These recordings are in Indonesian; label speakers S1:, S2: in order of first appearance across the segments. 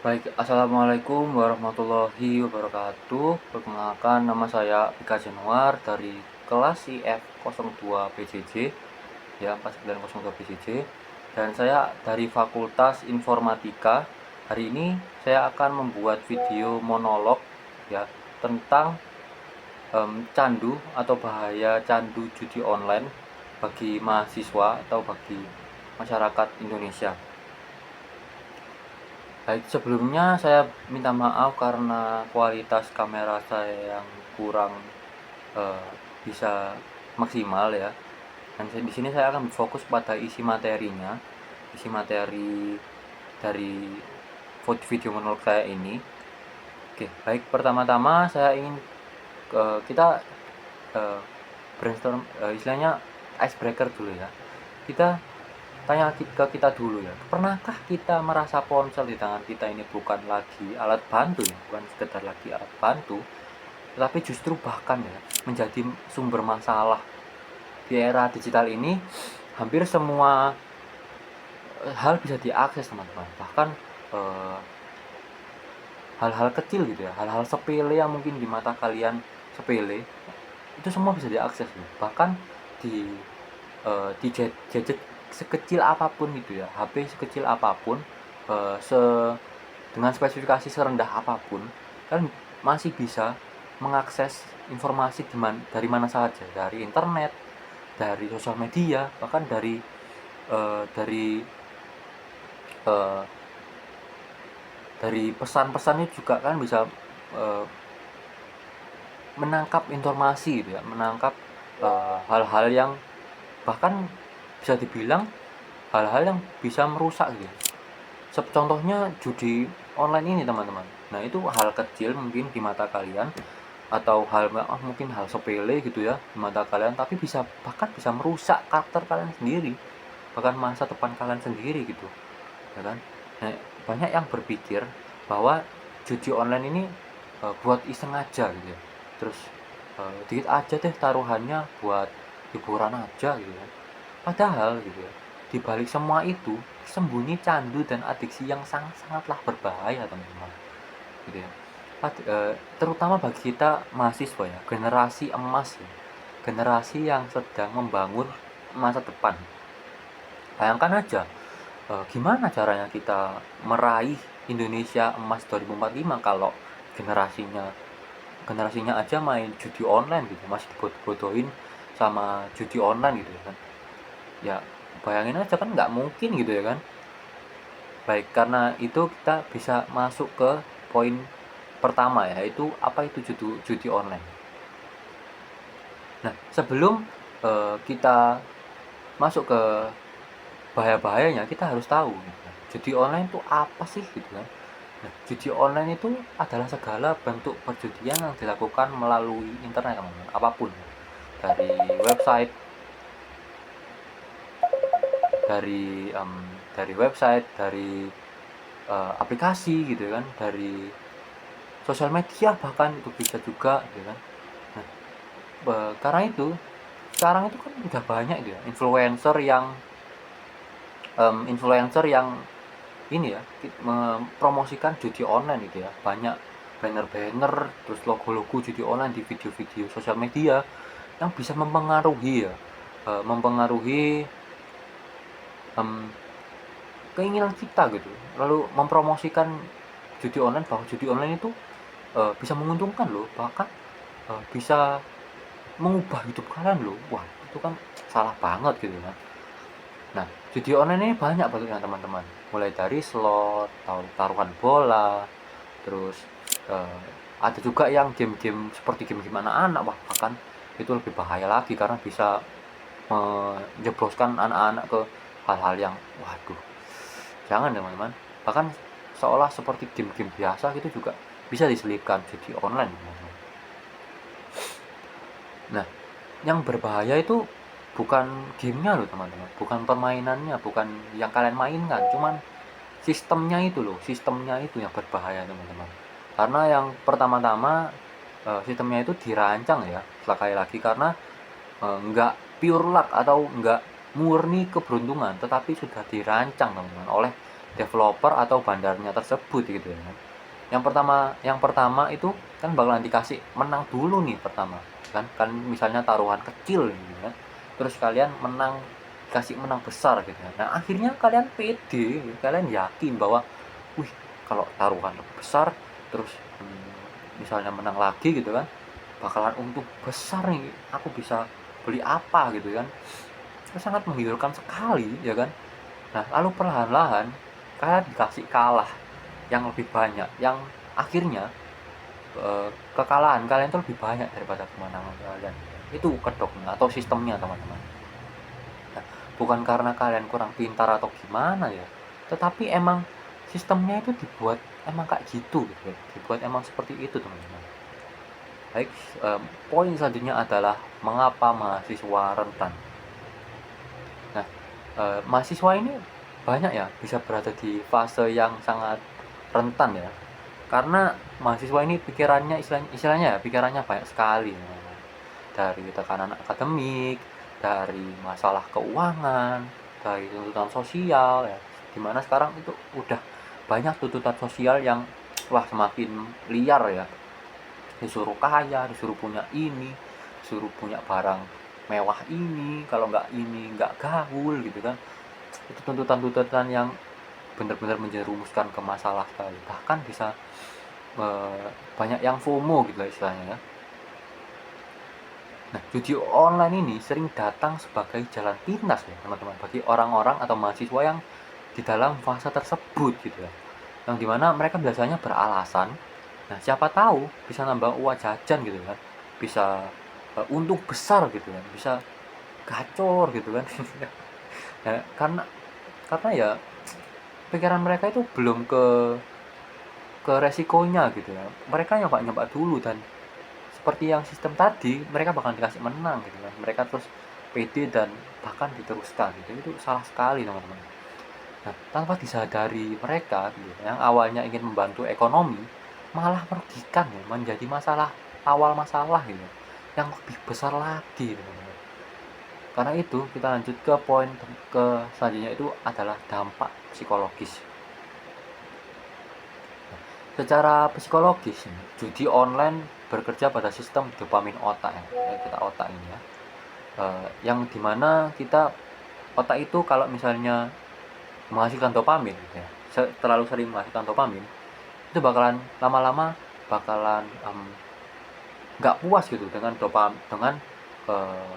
S1: Baik, assalamualaikum warahmatullahi wabarakatuh. Perkenalkan, nama saya Bika Januar dari kelas IF02 PJJ, ya 4902 PJJ, dan saya dari Fakultas Informatika. Hari ini saya akan membuat video monolog ya tentang candu atau bahaya candu judi online bagi mahasiswa atau bagi masyarakat Indonesia. Baik, sebelumnya saya minta maaf karena kualitas kamera saya yang kurang eh, bisa maksimal ya. Dan di sini saya akan fokus pada isi materinya, isi materi dari video monolog saya ini. Oke, baik, pertama-tama saya ingin kita eh, brainstorm, istilahnya icebreaker dulu ya. Kita tanya ke kita dulu ya, pernahkah kita merasa ponsel di tangan kita ini bukan lagi alat bantu ya, bukan sekedar lagi alat bantu, tetapi justru bahkan ya menjadi sumber masalah. Di era digital ini hampir semua hal bisa diakses teman-teman, bahkan eh, hal-hal kecil gitu ya, hal-hal sepele yang mungkin di mata kalian sepele, itu semua bisa diakses loh. Bahkan di di gadget sekecil apapun gitu ya, HP sekecil apapun, se dengan spesifikasi serendah apapun, kan masih bisa mengakses informasi dari mana saja, dari internet, dari sosial media, bahkan dari eh, dari pesan-pesan itu juga kan bisa eh, menangkap informasi gitu ya, menangkap hal-hal yang bahkan bisa dibilang hal-hal yang bisa merusak gitu. Contohnya judi online ini teman-teman. Nah itu hal kecil mungkin di mata kalian, atau mungkin hal sepele gitu ya di mata kalian, tapi bahkan bisa merusak karakter kalian sendiri, bahkan masa depan kalian sendiri gitu, ya kan. Nah, banyak yang berpikir bahwa judi online ini buat iseng aja gitu ya, terus dikit aja deh taruhannya buat hiburan aja gitu ya. Padahal gitu ya, di balik semua itu sembunyi candu dan adiksi yang sangatlah berbahaya teman-teman. Gitu ya. Terutama bagi kita mahasiswa ya, generasi emas ya. Generasi yang sedang membangun masa depan. Bayangkan aja gimana caranya kita meraih Indonesia emas 2045 kalau generasinya generasinya aja main judi online gitu, masih dibodoh-bodohin sama judi online gitu ya kan. Ya bayangin aja kan nggak mungkin gitu ya kan. Baik, karena itu kita bisa masuk ke poin pertama ya, yaitu apa itu judi, judi online. Nah, sebelum kita masuk ke bahaya-bahayanya, kita harus tahu gitu kan, judi online itu apa sih gitu kan. Nah, judi online itu adalah segala bentuk perjudian yang dilakukan melalui internet teman-teman, apapun. Dari website, dari website, dari aplikasi gitu kan, dari sosial media bahkan itu bisa juga gitu kan. Nah, karena itu sekarang itu kan udah banyak gitu ya influencer yang ini ya mempromosikan judi online gitu ya, banyak banner-banner terus logo-logo judi online di video-video sosial media yang bisa mempengaruhi ya, mempengaruhi em, keinginan kita gitu, lalu mempromosikan judi online, bahwa judi online itu bisa menguntungkan loh, bahkan bisa mengubah hidup kalian loh. Wah itu kan salah banget gitu kan. Nah, judi online ini banyak bentuknya teman-teman, mulai dari slot, taruhan bola, terus eh, ada juga yang game-game seperti game-game anak-anak. Wah bahkan itu lebih bahaya lagi karena bisa menjebloskan anak-anak ke hal-hal yang waduh, jangan teman-teman. Bahkan seolah seperti game-game biasa gitu juga bisa diselipkan judi online teman-teman. Nah, yang berbahaya itu bukan gamenya loh teman-teman, bukan permainannya, bukan yang kalian mainkan, cuman sistemnya itu yang berbahaya teman-teman. Karena yang pertama-tama sistemnya itu dirancang ya, sekali lagi, karena nggak pure luck atau nggak murni keberuntungan, tetapi sudah dirancang teman-teman oleh developer atau bandarnya tersebut gitu ya kan. Yang pertama itu kan bakalan dikasih menang dulu nih pertama kan misalnya taruhan kecil gitu kan, terus kalian menang, kasih menang besar gitu ya. Nah akhirnya kalian pede, kalian yakin bahwa wih kalau taruhan lebih besar terus misalnya menang lagi gitu kan, bakalan untung besar nih, aku bisa beli apa gitu kan. Itu sangat menggiurkan sekali ya kan. Nah lalu perlahan-lahan kalian dikasih kalah yang lebih banyak, yang akhirnya kekalahan kalian itu lebih banyak daripada kemenangan kalian. Itu kedoknya atau sistemnya teman-teman. Nah, bukan karena kalian kurang pintar atau gimana ya, tetapi emang sistemnya itu dibuat emang kayak gitu gitu ya. Dibuat emang seperti itu teman-teman. Baik, poin selanjutnya adalah mengapa mahasiswa rentan. Nah, mahasiswa ini banyak ya bisa berada di fase yang sangat rentan ya, karena mahasiswa ini pikirannya istilahnya ya pikirannya banyak sekali, dari tekanan akademik, dari masalah keuangan, dari tuntutan sosial ya, dimana sekarang itu udah banyak tuntutan sosial yang wah semakin liar ya, disuruh kaya, disuruh punya ini, disuruh punya barang mewah ini, kalau nggak ini nggak gaul gitu kan. Itu tuntutan-tuntutan yang benar-benar menjerumuskan ke masalah sekali, bahkan bisa banyak yang FOMO gitu lah istilahnya ya. Nah judi online ini sering datang sebagai jalan pintas ya teman-teman, bagi orang-orang atau mahasiswa yang di dalam fase tersebut gitu ya, yang dimana mereka biasanya beralasan, nah siapa tahu bisa nambah uang jajan gitu kan, bisa untung besar gitu kan, bisa gacor gitu kan. Nah, karena ya pikiran mereka itu belum ke resikonya gitu ya, mereka nyoba-nyoba dulu, dan seperti yang sistem tadi mereka bakal dikasih menang gitu kan, mereka terus pede dan bahkan diteruskan gitu. Itu salah sekali teman-teman. Nah tanpa disadari mereka gitu, yang awalnya ingin membantu ekonomi malah merugikan ya, menjadi masalah gitu yang lebih besar lagi teman-teman. Karena itu kita lanjut ke poin ke selanjutnya, itu adalah dampak psikologis. Secara psikologis, judi online bekerja pada sistem dopamin otak ya, kita otak ini ya, yang dimana kita otak itu kalau misalnya menghasilkan dopamin gitu ya, terlalu sering menghasilkan dopamin, itu bakalan lama-lama bakalan nggak puas gitu dengan dengan eh,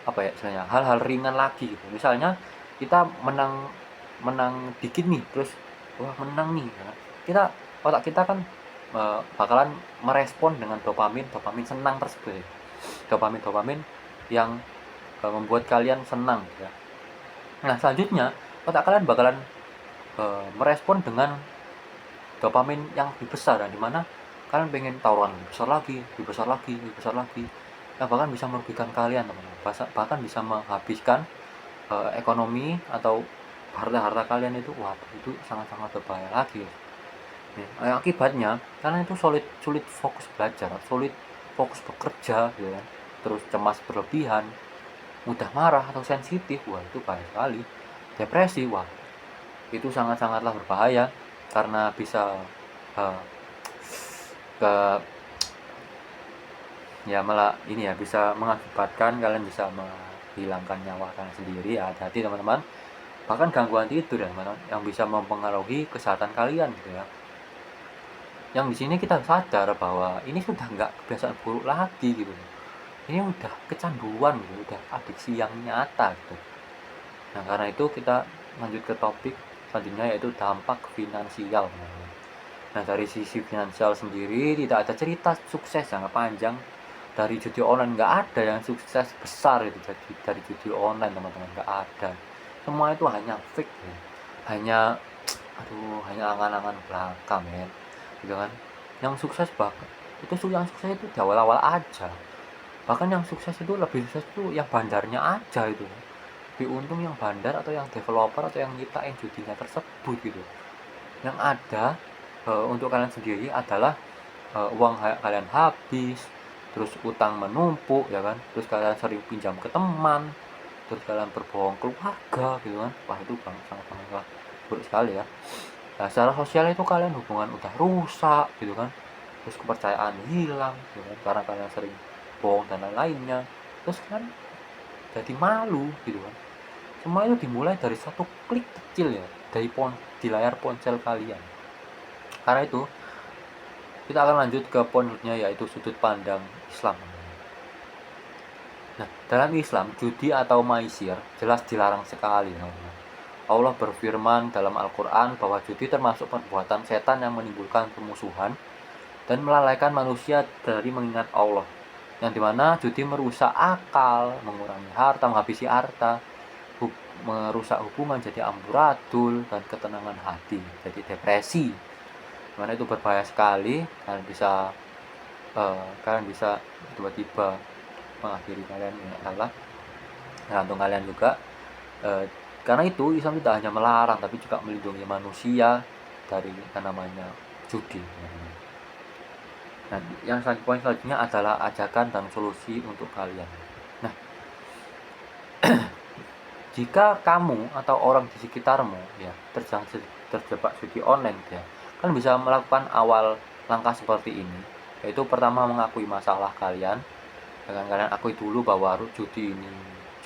S1: apa ya istilahnya, hal-hal ringan lagi gitu. Misalnya kita menang menang dikit nih, terus wah menang nih ya. Otak kita kan bakalan merespon dengan dopamin dopamin senang tersebut ya. Dopamin dopamin yang membuat kalian senang gitu ya. Nah selanjutnya otak kalian bakalan merespon dengan dopamin yang lebih besar, dan dimana kalian pengen taruhan lebih besar lagi, lebih besar lagi, lebih besar lagi, yang bahkan bisa merugikan kalian teman-teman, bahkan bisa menghabiskan ekonomi atau harta-harta kalian itu. Wah itu sangat-sangat berbahaya lagi ya. Akibatnya kalian itu sulit fokus belajar, sulit fokus bekerja gitu ya, terus cemas berlebihan, mudah marah atau sensitif. Wah itu bahaya sekali. Depresi, wah itu sangat-sangatlah berbahaya, karena bisa uh, ke ya malah ini ya, bisa mengakibatkan kalian bisa menghilangkan nyawa kalian sendiri ya. Hati-hati teman-teman, bahkan gangguan tidur ya teman-teman, yang bisa mempengaruhi kesehatan kalian gitu ya. Yang di sini kita sadar bahwa ini sudah nggak kebiasaan buruk lagi gitu, ini udah kecanduan gitu, udah adiksi yang nyata gitu. Nah karena itu kita lanjut ke topik selanjutnya, yaitu dampak finansial teman-teman. Nah dari sisi finansial sendiri tidak ada cerita sukses jangka panjang dari judi online, nggak ada yang sukses besar itu dari judi online teman-teman, nggak ada. Semua itu hanya fake ya. hanya hanya angan-angan belaka men gitu kan. Yang sukses bahkan yang sukses itu di awal-awal aja, bahkan yang sukses itu lebih sukses itu yang bandarnya aja itu, lebih untung yang bandar atau yang developer atau yang nyiptain judinya tersebut gitu. Yang ada untuk kalian sendiri adalah uang kalian habis, terus utang menumpuk ya kan, terus kalian sering pinjam ke teman, terus kalian berbohong keluarga gitu kan. Wah itu sangat sangat buruk sekali ya. Nah, secara sosial itu kalian hubungan udah rusak gitu kan, terus kepercayaan hilang gitu kan, karena kalian sering bohong dan lain-lainnya, terus kan jadi malu gitu kan. Semua itu dimulai dari satu klik kecil ya, di layar ponsel kalian. Karena itu kita akan lanjut ke poin berikutnya, yaitu sudut pandang Islam. Nah, dalam Islam judi atau maisir jelas dilarang sekali, teman-teman. Allah berfirman dalam Al-Quran bahwa judi termasuk perbuatan setan yang menimbulkan permusuhan dan melalaikan manusia dari mengingat Allah, yang dimana judi merusak akal, mengurangi harta, menghabisi harta, merusak hubungan jadi amburadul, dan ketenangan hati jadi depresi. Dimana itu berbahaya sekali. Kalian bisa tiba-tiba mengakhiri kalian ya Allah, tergantung kalian juga. Karena itu Islam tidak hanya melarang tapi juga melindungi manusia dari yang namanya judi. Nah, yang poin selanjutnya adalah ajakan dan solusi untuk kalian. Nah, jika kamu atau orang di sekitarmu ya terjebak judi online ya, kan bisa melakukan awal langkah seperti ini, yaitu pertama mengakui masalah kalian. Dengan kalian akui dulu bahwa judi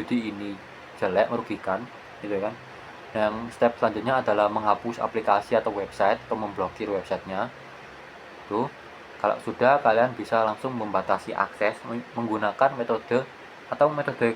S1: ini jelek, merugikan gitu kan. Yang step selanjutnya adalah menghapus aplikasi atau website atau memblokir websitenya. Tuh, kalau sudah, kalian bisa langsung membatasi akses menggunakan metode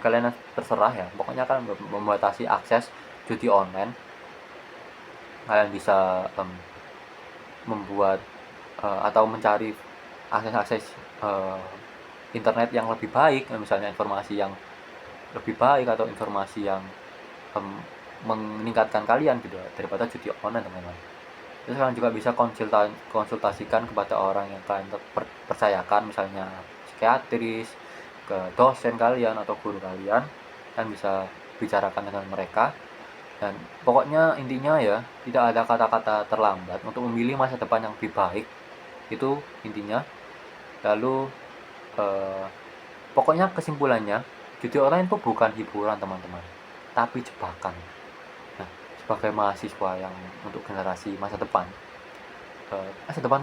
S1: kalian terserah ya. Pokoknya kalian membatasi akses judi online. Kalian bisa membuat atau mencari akses internet yang lebih baik, misalnya informasi yang lebih baik atau informasi yang meningkatkan kalian gitu daripada judi online, teman-teman. Terus kalian juga bisa konsultasikan kepada orang yang kalian percayakan, misalnya psikiatris, ke dosen kalian atau guru kalian. Kalian bisa bicarakan dengan mereka. Dan pokoknya intinya ya, tidak ada kata-kata terlambat untuk memilih masa depan yang lebih baik. Itu intinya. Lalu pokoknya kesimpulannya, judi online itu bukan hiburan, teman-teman, tapi jebakan. Nah, sebagai mahasiswa yang untuk generasi masa depan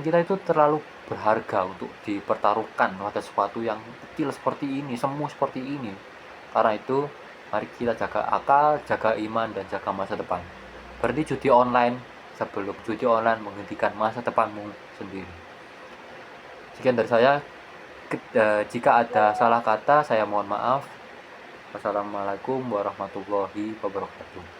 S1: kita itu terlalu berharga untuk dipertaruhkan pada sesuatu yang kecil seperti ini, semu seperti ini. Karena itu mari kita jaga akal, jaga iman, dan jaga masa depan. Berarti judi online sebelum judi online menghentikan masa depanmu sendiri. Sekian dari saya. Jika ada salah kata, saya mohon maaf. Wassalamualaikum warahmatullahi wabarakatuh.